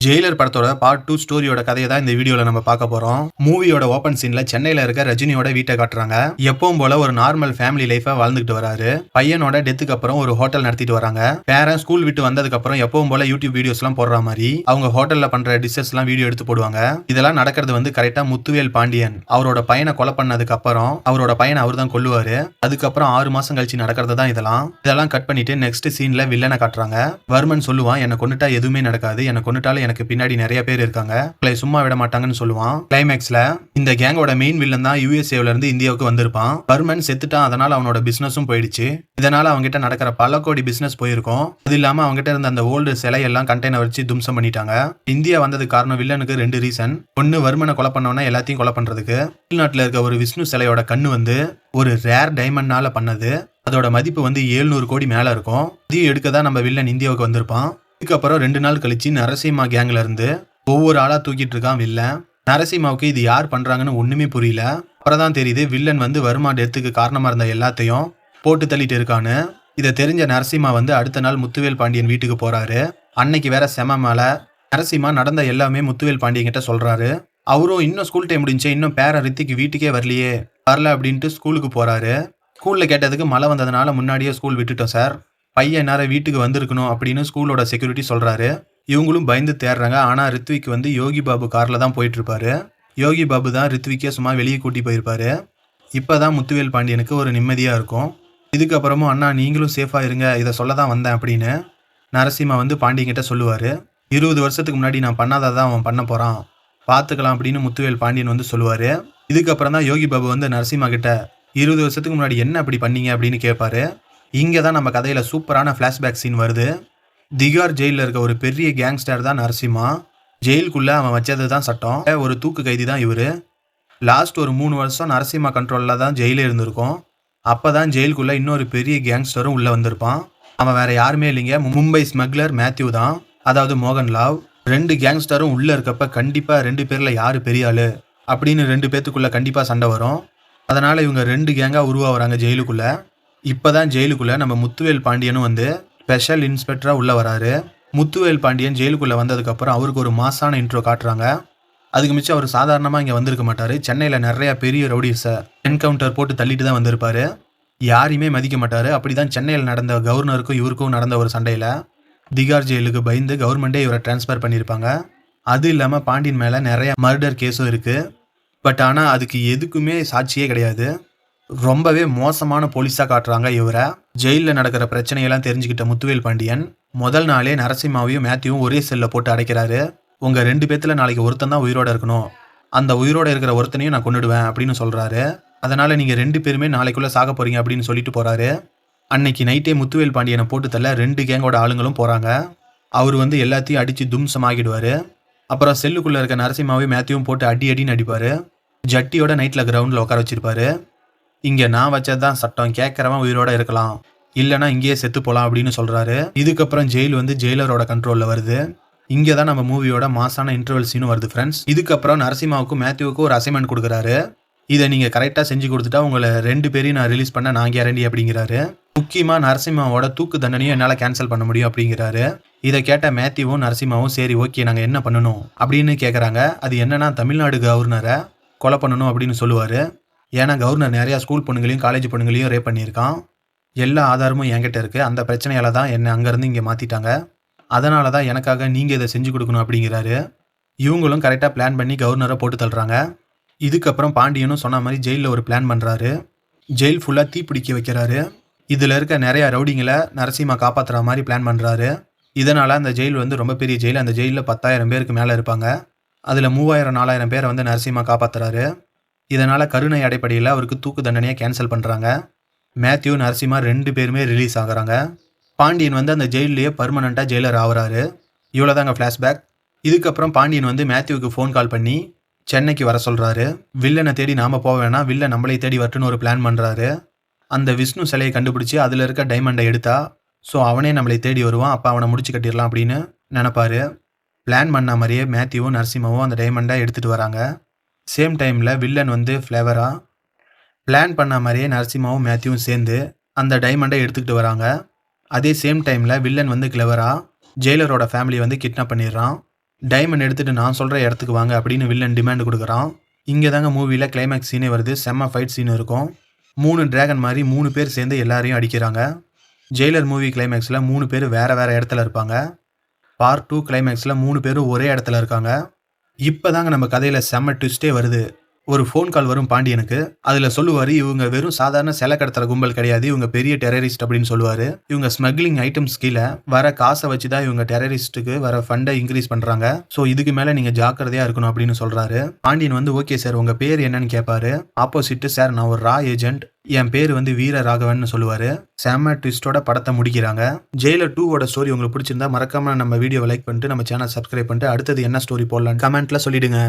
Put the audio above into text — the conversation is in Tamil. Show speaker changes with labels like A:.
A: ஜெயிலர் படத்தோட பார்ட் 2 ஸ்டோரியோட கதையை தான் இந்த வீடியோல நம்ம பார்க்க போறோம். மூவியோட ஓபன் சீன்ல சென்னையில இருக்க ரஜினியோட வீட்டை காட்டுறாங்க. எப்பவும் போல ஒரு நார்மல் ஃபேமிலி லைஃபை வாழ்ந்துட்டு வராரு. பையனோட டெத்துக்கு அப்புறம் ஒரு ஹோட்டல் நடத்திட்டு வராங்க. பேரன் ஸ்கூல் விட்டு வந்ததுக்கு அப்புறம் எப்பவும் போல யூடியூப் வீடியோஸ் எல்லாம் போடுற மாதிரி அவங்க ஹோட்டல்ல பண்ற டிஷஸ் எல்லாம் வீடியோ எடுத்து போடுவாங்க. இதெல்லாம் நடக்கிறது வந்து கரெக்டா முத்துவேல் பாண்டியன் அவரோட பையனை கொலை பண்ணதுக்கு அப்புறம் அவரோட பையனை அவர் தான் கொல்லுவாரு. அதுக்கப்புறம் 6 மாசம் கழிச்சு நடக்கிறது தான் இதெல்லாம் கட் பண்ணிட்டு நெக்ஸ்ட் சீன்ல வில்லனை காட்டுறாங்க. வர்மன் சொல்லுவான், என்ன கொண்டுட்டா எதுவுமே நடக்காது, என்ன கொண்டுட்டாலும் எனக்கு பின்னாடி நிறைய பேர் இருக்காங்க, சும்மா விட மாட்டாங்கன்னு சொல்லுவான். கிளைமேக்ஸ்ல இந்த கேங்கோட மெயின் வில்லன் தான் யுஎஸ்ஏல இருந்து இந்தியாவுக்கு வந்திருப்பான். வர்மன் செத்துட்டான், அதனால அவனோட பிசினஸும் போயிடுச்சு. இதனால அவங்ககிட்ட நடக்கிற பல கோடி பிசினஸ் போயிருக்கும். அது இல்லாம அவங்ககிட்ட இருந்த அந்த ஓல்டு சிலை எல்லாம் கண்டெய்னர் வச்சு தும்சம் பண்ணிட்டாங்க. இந்தியா வந்ததுக்கு காரணம் வில்லனுக்கு 2 ரீசன். ஒன்னு, வர்மனை கொலை பண்ணவன எல்லாத்தையும் கொலை பண்றதுக்கு. தமிழ்நாட்டுல இருக்க ஒரு விஷ்ணு சிலையோட கண்ணு வந்து ஒரு ரேர் டைமண்ட்னால பண்ணது. அதோட மதிப்பு வந்து 700 கோடி மேல இருக்கும். இதையும் எடுக்க தான் நம்ம வில்லன் இந்தியாவுக்கு வந்திருப்பான். இதுக்கப்புறம் 2 நாள் கழிச்சு நரசிம்மா கேங்ல இருந்து ஒவ்வொரு ஆளா தூக்கிட்டு இருக்கான் வில்லன். நரசிம்மாவுக்கு இது யார் பண்றாங்கன்னு ஒண்ணுமே புரியல. அப்புறம் தான் தெரியுது வில்லன் வந்து வர்மா டெத்துக்கு காரணமா இருந்த எல்லாத்தையும் போட்டு தள்ளிட்டு இருக்கான்னு. இதை தெரிஞ்ச நரசிம்மா வந்து அடுத்த நாள் முத்துவேல் பாண்டியன் வீட்டுக்கு போறாரு. அன்னைக்கு வேற செம மேல நரசிம்மா நடந்த எல்லாமே முத்துவேல் பாண்டியன் கிட்ட சொல்றாரு. அவரும் இன்னும் ஸ்கூல் டைம் முடிஞ்சு இன்னும் பேரன் ரித்திக்கு வீட்டுக்கே வரல அப்படின்ட்டு ஸ்கூலுக்கு போறாரு. ஸ்கூல்ல கேட்டதுக்கு மழை வந்ததுனால முன்னாடியே ஸ்கூல் விட்டுட்டோம் சார், பையன் நேரம் வீட்டுக்கு வந்திருக்கணும் அப்படின்னு ஸ்கூலோட செக்யூரிட்டி சொல்றாரு. இவங்களும் பயந்து தேடுறாங்க. ஆனா ரித்விக் வந்து யோகி பாபு கார்ல தான் போயிட்டு இருப்பாரு. யோகி பாபு தான் ரித்விக்கே சும்மா வெளியே கூட்டி போயிருப்பாரு. இப்பதான் முத்துவேல் பாண்டியனுக்கு ஒரு நிம்மதியா இருக்கும். இதுக்கப்புறமும் அண்ணா நீங்களும் சேஃபா இருங்க, இதை சொல்ல தான் வந்தேன் அப்படின்னு நரசிம்மா வந்து பாண்டியன் கிட்ட சொல்லுவாரு. 20 வருஷத்துக்கு முன்னாடி நான் பண்ணாதான் அவன் பண்ண போறான், பாத்துக்கலாம் அப்படின்னு முத்துவேல் பாண்டியன் வந்து சொல்லுவாரு. இதுக்கப்புறம் தான் யோகி பாபு வந்து நரசிம்மா கிட்ட 20 வருஷத்துக்கு முன்னாடி என்ன அப்படி பண்ணீங்க அப்படின்னு கேட்பாரு. இங்கே தான் நம்ம கதையில சூப்பரான பிளாஷ்பேக் சீன் வருது. திகார் ஜெயிலில் இருக்க ஒரு பெரிய கேங்ஸ்டர் தான் நரசிம்மா. ஜெயிலுக்குள்ள அவன் வச்சது தான் சட்டம். ஒரு தூக்கு கைதி தான் இவரு. லாஸ்ட் ஒரு 3 வருஷம் நரசிம்மா கண்ட்ரோல்ல தான் ஜெயிலே இருந்திருக்கும். அப்பதான் ஜெயிலுக்குள்ள இன்னொரு பெரிய கேங்ஸ்டரும் உள்ள வந்திருப்பான். அவன் வேற யாருமே இல்லைங்க, மும்பை ஸ்மக்லர் மேத்யூ தான், அதாவது மோகன்லால். 2 கேங்ஸ்டரும் உள்ள இருக்கப்ப கண்டிப்பா 2 பேர்ல யாரு பெரிய ஆளு அப்படின்னு 2 பேத்துக்குள்ள கண்டிப்பா சண்டை வரும். அதனால இவங்க 2 கேங்கா உருவாகிறாங்க ஜெயிலுக்குள்ள. இப்பதான் ஜெயிலுக்குள்ள நம்ம முத்துவேல் பாண்டியனும் வந்து ஸ்பெஷல் இன்ஸ்பெக்டரா உள்ள வராரு. முத்துவேல் பாண்டியன் ஜெயிலுக்குள்ள வந்ததுக்கு அப்புறம் அவருக்கு ஒரு மாசான இன்ட்ரோ காட்டுறாங்க. அதுக்கு மிச்சம் அவர் சாதாரணமா இங்க வந்திருக்க மாட்டாரு. சென்னையில நிறைய பெரிய ரவுடிஸை என்கவுண்டர் போட்டு தள்ளிட்டு தான் வந்திருப்பாரு. யாரையுமே மதிக்க மாட்டாரு. அப்படிதான் சென்னையில் நடந்த கவர்னருக்கும் இவருக்கும் நடந்த ஒரு சண்டையில திகார் ஜெயிலுக்கு பயந்து கவர்மெண்டே இவரை டிரான்ஸ்பர் பண்ணியிருப்பாங்க. அது இல்லாம பாண்டியன் மேல நிறைய மர்டர் கேஸும் இருக்கு. பட் ஆனா அதுக்கு எதுக்குமே சாட்சியே கிடையாது. ரொம்பவே மோசமான போலீஸா காட்டுறாங்க இவரை. ஜெயிலில் நடக்கிற பிரச்சனையெல்லாம் தெரிஞ்சுக்கிட்ட முத்துவேல் பாண்டியன் முதல் நாளே நரசிம்மாவையும் மேத்யூவும் ஒரே செல்ல போட்டு அடைக்கிறாரு. உங்க 2 பேத்துல நாளைக்கு ஒருத்தன் தான் உயிரோட இருக்கணும், அந்த உயிரோட இருக்கிற ஒருத்தனையும் நான் கொண்டுடுவேன் அப்படின்னு சொல்றாரு. அதனால நீங்க 2 பேருமே நாளைக்குள்ள சாக போறீங்க அப்படின்னு சொல்லிட்டு போறாரு. அன்னைக்கு நைட்டே முத்துவேல் பாண்டியனை போட்டு தள்ள 2 கேங்கோட ஆளுங்களும் போறாங்க. அவர் வந்து எல்லாத்தையும் அடிச்சு தும்சம் ஆகிடுவாரு. அப்புறம் செல்லுக்குள்ள இருக்க நரசிம்மாவையும் மேத்யூவும் போட்டு அடின்னு அடிப்பாரு. ஜட்டியோட நைட்ல கிரவுண்ட்ல உட்கார வச்சிருப்பாரு. இங்க நான் வச்சதுதான் சட்டம், கேட்கறவன் உயிரோட இருக்கலாம், இல்லைன்னா இங்கேயே செத்து போலாம் அப்படின்னு சொல்றாரு. இதுக்கப்புறம் ஜெயில் வந்து ஜெயிலரோட கண்ட்ரோல்ல வருது. இங்கே தான் நம்ம மூவியோட மாசான இன்டர்வல் சீனும் வருது ஃப்ரெண்ட்ஸ். இதுக்கப்புறம் நரசிம்மாவுக்கும் மேத்யூவுக்கும் ஒரு அசைன்மெண்ட் கொடுக்குறாரு. இதை நீங்க கரெக்டா செஞ்சு கொடுத்துட்டா உங்களை 2 பேரையும் நான் ரிலீஸ் பண்ண நான் கேரண்டி அப்படிங்கிறாரு. முக்கியமா நரசிம்மாவோட தூக்கு தண்டனையும் என்னால கேன்சல் பண்ண முடியும் அப்படிங்கிறாரு. இதை கேட்ட மேத்யூவும் நரசிம்மாவும் சரி ஓகே நாங்க என்ன பண்ணணும் அப்படின்னு கேட்கறாங்க. அது என்னன்னா தமிழ்நாடு கவர்னரை கொலை பண்ணணும் அப்படின்னு சொல்லுவாரு. ஏன்னா கவர்னர் நிறைய ஸ்கூல் பொண்ணுங்களையும் காலேஜ் பொண்ணுங்களையும் ரேப் பண்ணியிருக்கான். எல்லா ஆதாரமும் என்கிட்ட இருக்கு. அந்த பிரச்சனையால தான் என்னை அங்கேருந்து இங்கே மாற்றிட்டாங்க. அதனால தான் எனக்காக நீங்கள் இதை செஞ்சு கொடுக்கணும் அப்படிங்கிறாரு. இவங்களும் கரெக்டாக பிளான் பண்ணி கவர்னரை போட்டு தள்ளுறாங்க. இதுக்கப்புறம் பாண்டியனும் சொன்ன மாதிரி ஜெயிலில் ஒரு பிளான் பண்ணுறாரு. ஜெயில் ஃபுல்லாக தீப்பிடிக்க வைக்கிறாரு. இதில் இருக்க நிறைய ரவுடிங்களை நரசிம்மா காப்பாற்றுற மாதிரி பிளான் பண்ணுறாரு. இதனால் அந்த ஜெயில் வந்து ரொம்ப பெரிய ஜெயில். அந்த ஜெயிலில் 10,000 பேருக்கு மேலே இருப்பாங்க. அதில் 3000-4000 பேரை வந்து நரசிம்மா காப்பாற்றுறாரு. இதனால கருணை அடிப்படையில் அவருக்கு தூக்கு தண்டனையை கேன்சல் பண்ணுறாங்க. மேத்யூ நரசிம்மா 2 பேருமே ரிலீஸ் ஆகுறாங்க. பாண்டியன் வந்து அந்த ஜெயிலேயே பர்மனெண்ட்டாக ஜெயிலர் ஆகுறாரு. இவ்வளோதாங்க ஃப்ளாஷ்பேக். இதுக்கப்புறம் பாண்டியன் வந்து மேத்யூவுக்கு ஃபோன் கால் பண்ணி சென்னைக்கு வர சொல்கிறாரு. வில்லனை தேடி நாம் போக வேணாம், வில்லன் நம்மளை தேடி வரட்டுன்னு ஒரு பிளான் பண்ணுறாரு. அந்த விஷ்ணு சிலையை கண்டுபிடிச்சி அதில் இருக்க டைமண்டை எடுத்தா ஸோ அவனே நம்மளை தேடி வருவான், அப்போ அவனை முடிச்சு கட்டிடலாம் அப்படின்னு நினைப்பாரு. பிளான் பண்ண மாதிரியே மேத்யூவும் நரசிம்மாவும் அந்த டைமண்டை எடுத்துகிட்டு வராங்க. சேம் டைமில் வில்லன் வந்து ஃப்ளேவரா பிளான் பண்ண மாதிரியே நரசிம்மாவும் மேத்யூவும் சேர்ந்து அந்த டைமண்டை எடுத்துக்கிட்டு வராங்க. அதே சேம் டைமில் வில்லன் வந்து கிளவரா ஜெயிலரோட ஃபேமிலியை வந்து கிட்னாப் பண்ணிடுறான். டைமண்ட் எடுத்துட்டு நான் சொல்ற இடத்துக்கு வாங்க அப்படின்னு வில்லன் டிமாண்ட் கொடுக்குறான். இங்க தாங்க மூவில கிளைமேக்ஸ் சீனே வருது. செம்ம ஃபைட் சீன் இருக்கும். 3 டிராகன் மாதிரி 3 பேர் சேர்ந்து எல்லாரையும் அடிக்கிறாங்க. ஜெயிலர் மூவி கிளைமேக்ஸ்ல 3 பேர் வேற வேற இடத்துல இருப்பாங்க. பார்ட் 2 கிளைமேக்ஸ்ல 3 பேரும் ஒரே இடத்துல இருக்காங்க. இப்பதாங்க நம்ம கதையில செம்ம ட்விஸ்டே வருது. ஒரு ஃபோன் கால் வரும் பாண்டியனுக்கு. அதுல சொல்லுவாரு, இவங்க வெறும் சாதாரண சிலை கடத்துற கும்பல் கிடையாது, இவங்க பெரிய டெரரிஸ்ட் அப்படின்னு சொல்லுவாரு. இவங்க ஸ்மக்லிங் ஐட்டம்ஸ் கீழ வர காசை வச்சுதான் இவங்க டெரரிஸ்டுக்கு வர ஃபண்டை இன்க்ரீஸ் பண்றாங்க. சோ இதுக்கு மேல நீங்க ஜாக்கிரதையா இருக்கணும் அப்படின்னு சொல்றாரு. பாண்டியன் வந்து ஓகே சார், உங்க பேர் என்னன்னு கேட்பாரு. ஆப்போசிட், சார் நான் ஒரு ரா ஏஜென்ட், என் பேர் வந்து வீர ராகவன் சொல்லுவாரு. செம்ம ட்விஸ்டோட படத்தை முடிக்கிறாங்க. ஜெயிலர் 2 ஸ்டோரி உங்களுக்கு பிடிச்சிருந்தா மறக்காம நம்ம வீடியோவை லைக் பண்ணிட்டு நம்ம சேனல் சப்ஸ்கிரைப் பண்ணிட்டு அடுத்தது என்ன ஸ்டோரி போடலாம் கமெண்ட்ல சொல்லிடுங்க.